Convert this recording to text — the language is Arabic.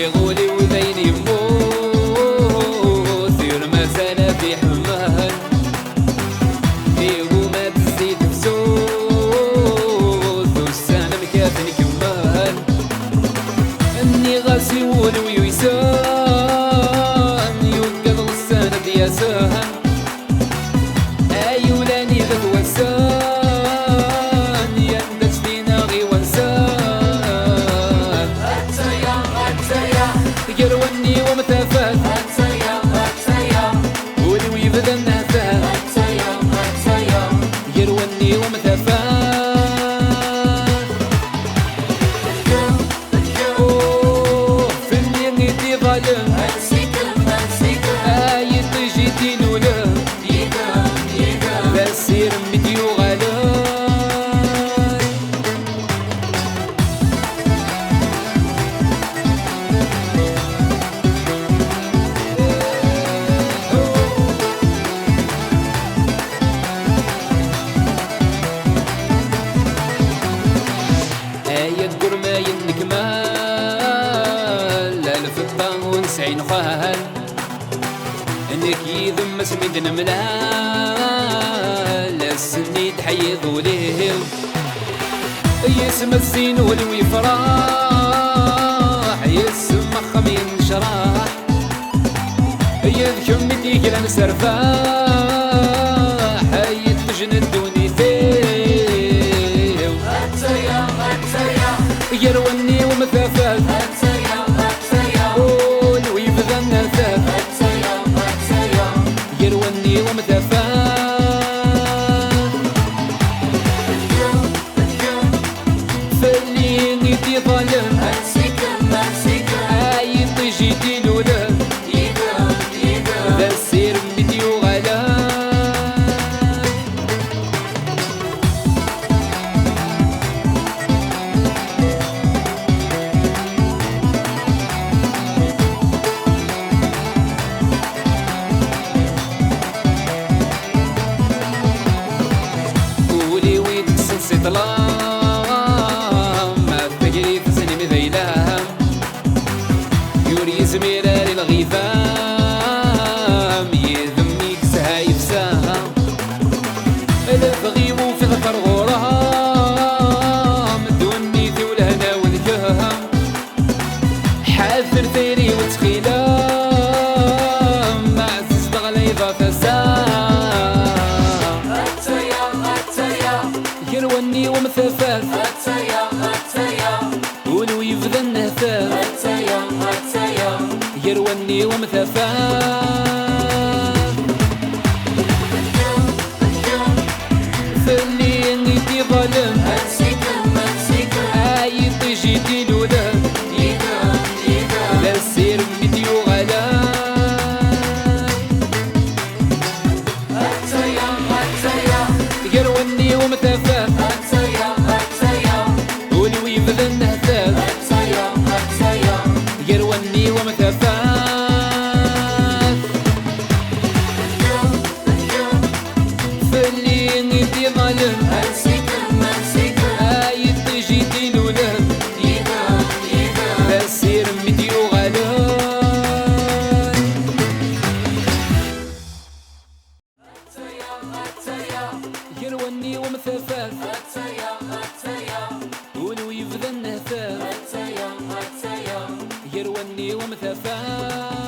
يغولي وذين يموت سير ما زال في حمال فيه ما تزيد بزود والسنة مكافن كمال اني غاسي ولو يسان يوقظ السنة دياسان ايولاني غدوسان يندس فينا غي وانسان يرواني ومتافات ولو يبدا النهفات يرواني ومتافات اوه في اللي نيتي ظالم آيت جيتي لولا بسير مديو غالي قرما ينكمال ألف الطام ونسعين خال انك يذم سميدنا ملال السني تحيض وليه يسمى الزين ولوي فراح يسمى خمين شراح يذكم مديك لان سرفاح يتجند دوني ثيو يرواني ومثافات ولو يبدا النثاف يرواني ومثافات فاللي نيتي ظالم عايط جيتي لولا بسير مديو غلا ظلام ما تجري في سني مثيلام يوري زميرة للغيثام يذميك سهايف سام الفغيم في ظفر غرام دوني ذي والهنا والكهام حاذر ثيري وتخيلام معزز بغليظة فسام يرواني ومثافات ولو يفذا النهفات يرواني ومثافات فاللي نيتي ظالم عايط جيتي لولا لا سير مديو غلا يرواني ومثافات ولو يبدا النهفات يرواني ومثافات فاللي نيتي ظالم عايط جيتي لولا بسير مديو غلا يرواني ومثافات ولو يبدا النهفات يرواني ومثافات